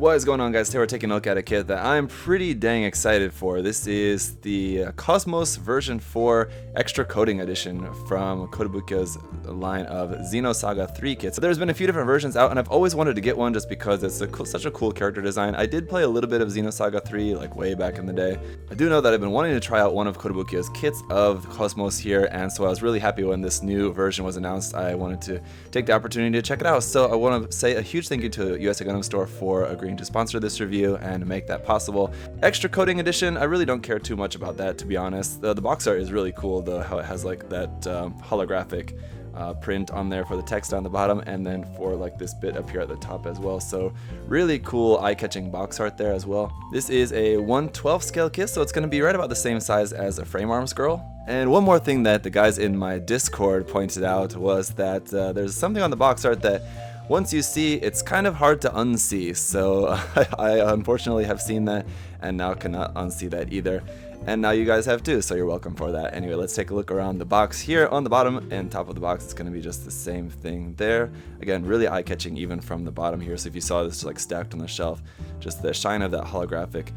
What is going on, guys? Today we're taking a look at a kit that I'm pretty dang excited for. This is the KOS-MOS Ver.4 Extra Coating Edition from Kotobukiya's line of Xenosaga 3 kits. So there's been a few different versions out, and I've always wanted to get one just because it's such a cool character design. I did play a little bit of Xenosaga 3 like way back in the day. I do know that I've been wanting to try out one of Kotobukiya's kits of KOS-MOS here, and so I was really happy when this new version was announced. I wanted to take the opportunity to check it out. So I want to say a huge thank you to USA Gundam Store for agreeing to sponsor this review and make that possible. Extra Coating Edition, I really don't care too much about that, to be honest. The box art is really cool, though, how it has like that holographic print on there for the text on the bottom, and then for like this bit up here at the top as well. So really cool eye-catching box art there as well. This is a 1/12 scale kit, so it's going to be right about the same size as a Frame Arms Girl. And one more thing that the guys in my Discord pointed out was that there's something on the box art that once you see, it's kind of hard to unsee. So I unfortunately have seen that and now cannot unsee that either. And now you guys have too, so you're welcome for that. Anyway, let's take a look around the box here. On the bottom and top of the box, it's going to be just the same thing there. Again, really eye-catching even from the bottom here. So if you saw this like stacked on the shelf, just the shine of that holographic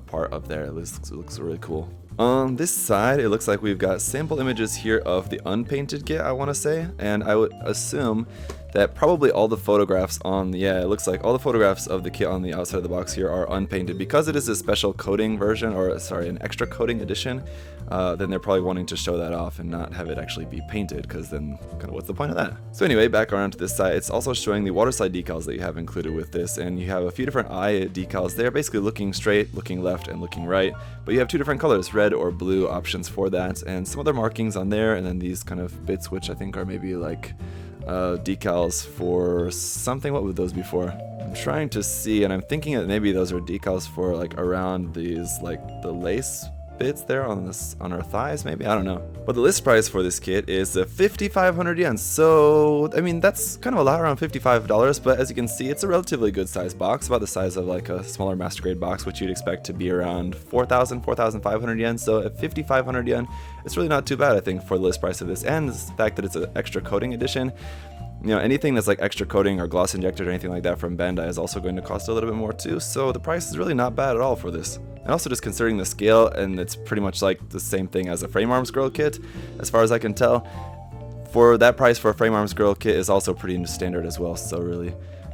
part up there, it looks really cool. On this side, it looks like we've got sample images here of the unpainted kit, I want to say. And I would assume that probably all the photographs on it looks like all the photographs of the kit on the outside of the box here are unpainted. Because it is a special coating version, or sorry, an extra coating edition, then they're probably wanting to show that off and not have it actually be painted, because then kind of what's the point of that? So anyway, back around to this side, it's also showing the Waterslide decals that you have included with this, and you have a few different eye decals there, basically looking straight, looking left, and looking right, but you have two different colors, red or blue options for that, and some other markings on there, and then these kind of bits which I think are maybe like decals for something. What would those be for? I'm trying to see, and I'm thinking that maybe those are decals for like around these, like the lace bits there on our thighs, maybe, I don't know. But the list price for this kit is 5,500 yen. So I mean, that's kind of a lot, around $55, but as you can see, it's a relatively good size box, about the size of like a smaller master grade box, which you'd expect to be around 4,500 yen. So at 5,500 yen, it's really not too bad, I think, for the list price of this, and the fact that it's an extra coating edition. You know, anything that's like extra coating or gloss injected or anything like that from Bandai is also going to cost a little bit more too, so the price is really not bad at all for this. And also, just considering the scale, and it's pretty much like the same thing as a Frame Arms Girl kit, as far as I can tell, for that price for a Frame Arms Girl kit is also pretty standard as well, so really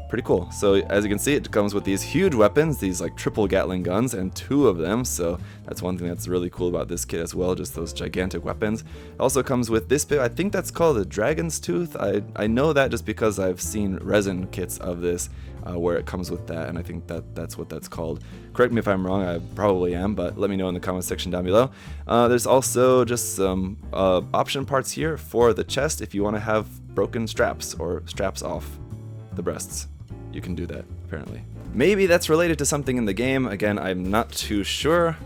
pretty cool. So as you can see, it comes with these huge weapons, these like triple Gatling guns, and two of them, so that's one thing that's really cool about this kit as well, just those gigantic weapons. It also comes with this bit, I think that's called a Dragon's Tooth. I know that just because I've seen resin kits of this where it comes with that, and I think that's what that's called. Correct me if I'm wrong, I probably am, but let me know in the comment section down below. There's also just some option parts here for the chest if you want to have broken straps or straps off the breasts. You can do that, apparently. Maybe that's related to something in the game. Again, I'm not too sure,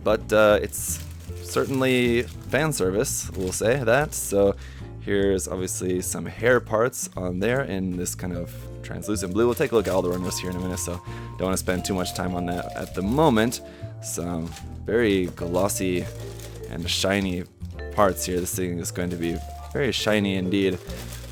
but it's certainly fan service, we'll say that. So here's obviously some hair parts on there in this kind of translucent blue. We'll take a look at all the runners here in a minute, so don't want to spend too much time on that at the moment. Some very glossy and shiny parts here. This thing is going to be very shiny indeed.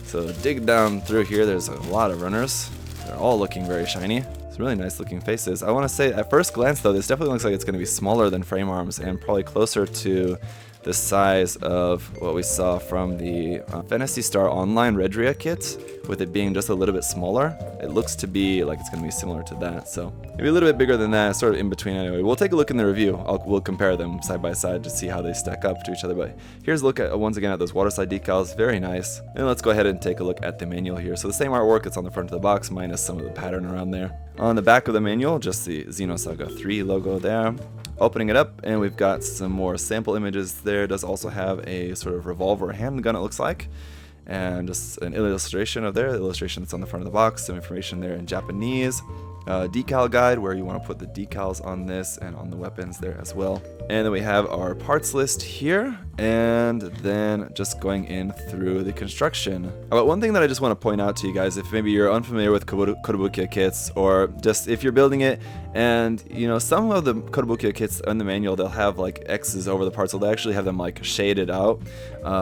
So dig down through here, there's a lot of runners. They're all looking very shiny. Some really nice looking faces. I want to say, at first glance though, this definitely looks like it's going to be smaller than Frame Arms and probably closer to the size of what we saw from the Phantasy Star Online Redria kit, with it being just a little bit smaller. It looks to be like it's going to be similar to that, so maybe a little bit bigger than that, sort of in between anyway. We'll take a look in the review. We'll compare them side by side to see how they stack up to each other, but here's a look at, once again, at those Waterslide decals. Very nice. And let's go ahead and take a look at the manual here. So the same artwork that's on the front of the box, minus some of the pattern around there. On the back of the manual, just the Xenosaga 3 logo there. Opening it up, and we've got some more sample images there. It does also have a sort of revolver handgun, it looks like, and just an illustration of there, the illustration that's on the front of the box, some information there in Japanese. Decal guide where you want to put the decals on this and on the weapons there as well. And then we have our parts list here, and then just going in through the construction. But one thing that I just want to point out to you guys, if maybe you're unfamiliar with Kotobukiya kits, or just if you're building it, and you know, some of the Kotobukiya kits in the manual, they'll have like X's over the parts, so they actually have them like shaded out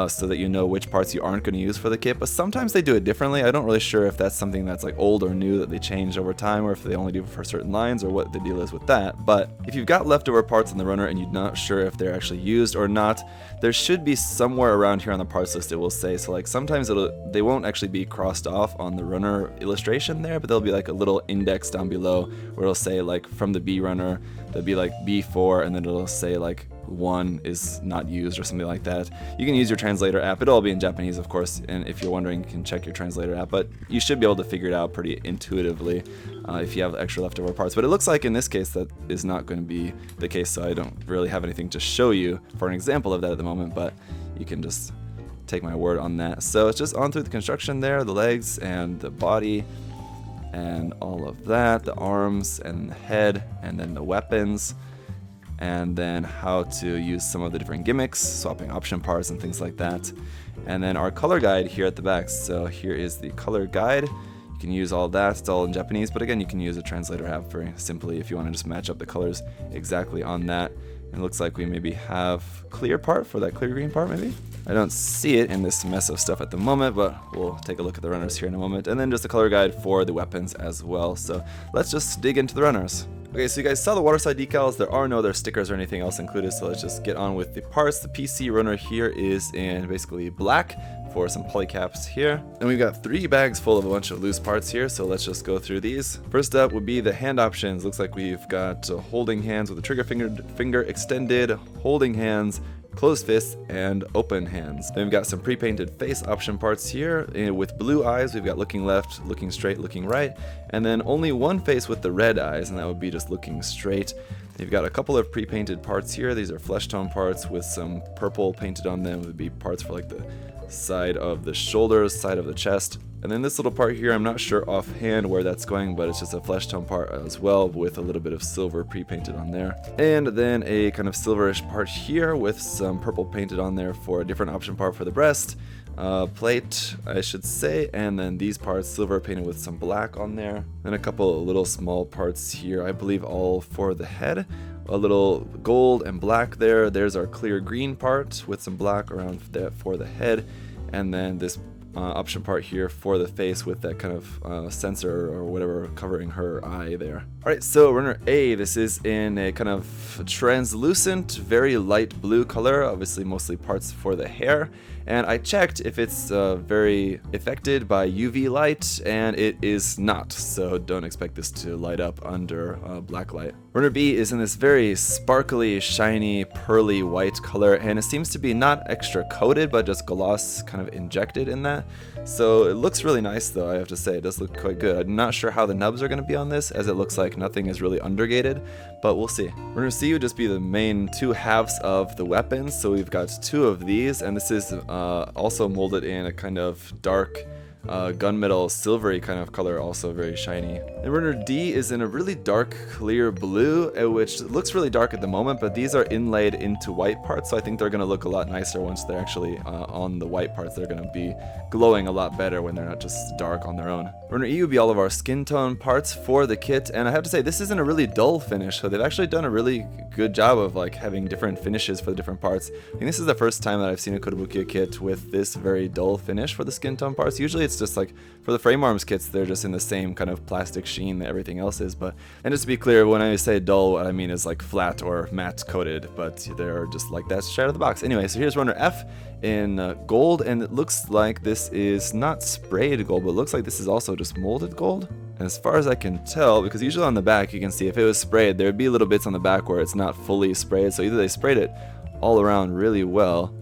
so that you know which parts you aren't going to use for the kit. But sometimes they do it differently. I don't really sure if that's something that's like old or new that they changed over time, or if they only do for certain lines or what the deal is with that. But if you've got leftover parts on the runner and you're not sure if they're actually used or not, there should be somewhere around here on the parts list it will say. So like sometimes they won't actually be crossed off on the runner illustration there, but there'll be like a little index down below where it'll say like from the B runner, there'll be like B4, and then it'll say like 1 is not used or something like that. You can use your translator app. It'll all be in Japanese, of course, and if you're wondering, you can check your translator app, but you should be able to figure it out pretty intuitively if you have extra leftover parts. But it looks like in this case that is not going to be the case, so I don't really have anything to show you for an example of that at the moment, but you can just take my word on that. So it's just on through the construction there, the legs and the body and all of that, the arms and the head, and then the weapons, and then how to use some of the different gimmicks, swapping option parts and things like that. And then our color guide here at the back. So here is the color guide. You can use all that. It's all in Japanese, but again, you can use a translator app very simply if you want to just match up the colors exactly on that. And it looks like we maybe have clear part for that clear green part maybe. I don't see it in this mess of stuff at the moment, but we'll take a look at the runners here in a moment. And then just a color guide for the weapons as well. So let's just dig into the runners. Okay, so you guys saw the Waterslide decals. There are no other stickers or anything else included, so let's just get on with the parts. The PC runner here is in basically black for some polycaps here. And we've got 3 bags full of a bunch of loose parts here, so let's just go through these. First up would be the hand options. Looks like we've got holding hands with the trigger finger extended, holding hands, closed fists, and open hands. Then we've got some pre-painted face option parts here with blue eyes. We've got looking left, looking straight, looking right, and then only one face with the red eyes, and that would be just looking straight. You've got a couple of pre-painted parts here. These are flesh tone parts with some purple painted on them. It would be parts for like the side of the shoulders, side of the chest. And then this little part here, I'm not sure offhand where that's going, but it's just a flesh tone part as well with a little bit of silver pre-painted on there. And then a kind of silverish part here with some purple painted on there for a different option part for the breast. Plate, I should say, and then these parts silver painted with some black on there. Then a couple of little small parts here, I believe all for the head. A little gold and black there. There's our clear green part with some black around that for the head. And then this option part here for the face with that kind of sensor or whatever covering her eye there. Alright, so runner A, this is in a kind of translucent, very light blue color, obviously mostly parts for the hair. And I checked if it's very affected by UV light, and it is not, so don't expect this to light up under black light. Runner B is in this very sparkly, shiny, pearly white color, and it seems to be not extra coated, but just gloss kind of injected in that. So it looks really nice though, I have to say. It does look quite good. I'm not sure how the nubs are going to be on this, as it looks like nothing is really undergated, but we'll see. Runner C would just be the main 2 halves of the weapons, so we've got 2 of these, and this is also molded in a kind of dark gunmetal silvery kind of color, also very shiny. And runner D is in a really dark clear blue, which looks really dark at the moment, but these are inlaid into white parts, so I think they're going to look a lot nicer once they're actually on the white parts. They're going to be glowing a lot better when they're not just dark on their own. Runner E would be all of our skin tone parts for the kit, and I have to say this isn't a really dull finish, so they've actually done a really good job of like having different finishes for the different parts. I think this is the first time that I've seen a Kotobukiya kit with this very dull finish for the skin tone parts. Usually it's just like for the frame arms kits, they're just in the same kind of plastic sheen that everything else is. But, and just to be clear, when I say dull, what I mean is like flat or matte coated, but they're just like that straight out of the box. Anyway, so here's runner F in gold, and it looks like this is not sprayed gold, but it looks like this is also just molded gold. And as far as I can tell, because usually on the back you can see if it was sprayed, there'd be little bits on the back where it's not fully sprayed, so either they sprayed it all around really well,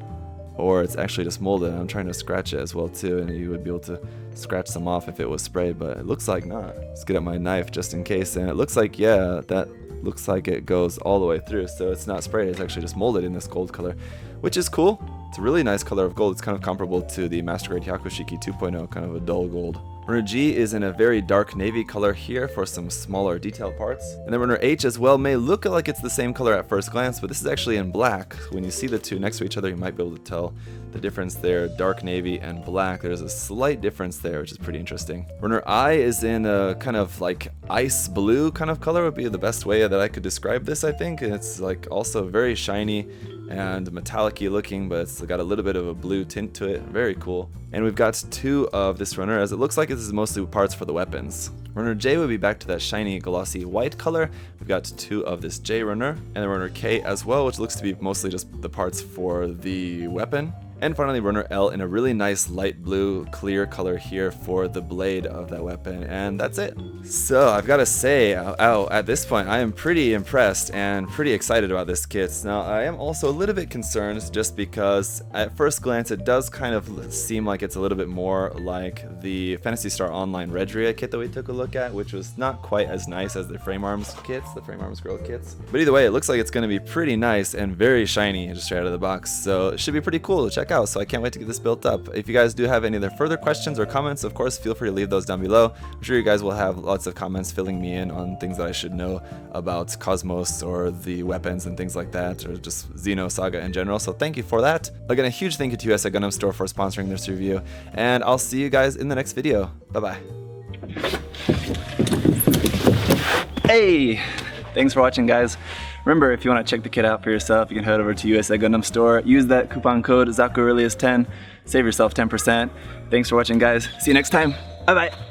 or it's actually just molded. I'm trying to scratch it as well too, and you would be able to scratch some off if it was sprayed, but it looks like not. Let's get out my knife just in case, and it looks like, yeah, that looks like it goes all the way through, so it's not sprayed, it's actually just molded in this gold color, which is cool. It's a really nice color of gold. It's kind of comparable to the Master Grade Hyakushiki 2.0, kind of a dull gold. Runner G is in a very dark navy color here for some smaller detail parts. And then runner H as well may look like it's the same color at first glance, but this is actually in black. When you see the two next to each other, you might be able to tell the difference there. Dark navy and black, there's a slight difference there, which is pretty interesting. Runner I is in a kind of like ice blue kind of color would be the best way that I could describe this, I think. It's like also very shiny and metallic-y looking, but it's got a little bit of a blue tint to it. Very cool. And we've got 2 of this runner, as it looks like this is mostly parts for the weapons. Runner J will be back to that shiny glossy white color. We've got 2 of this J runner, and the runner K as well, which looks to be mostly just the parts for the weapon. And finally, runner L in a really nice light blue clear color here for the blade of that weapon, and that's it. So I've got to say, at this point, I am pretty impressed and pretty excited about this kit. Now, I am also a little bit concerned just because at first glance, it does kind of seem like it's a little bit more like the Phantasy Star Online Redria kit that we took a look at, which was not quite as nice as the Frame Arms kits, the Frame Arms Girl kits. But either way, it looks like it's going to be pretty nice and very shiny just straight out of the box. So it should be pretty cool to check out. So I can't wait to get this built up. If you guys do have any other further questions or comments, of course, feel free to leave those down below. I'm sure you guys will have lots of comments filling me in on things that I should know about KOS-MOS or the weapons and things like that, or just Xenosaga in general. So thank you for that. Again, a huge thank you to USA Gundam Store for sponsoring this review, and I'll see you guys in the next video. Bye-bye. Hey! Thanks for watching, guys. Remember, if you want to check the kit out for yourself, you can head over to USA Gundam Store, use that coupon code ZakuAurelius10, save yourself 10%. Thanks for watching, guys. See you next time. Bye-bye.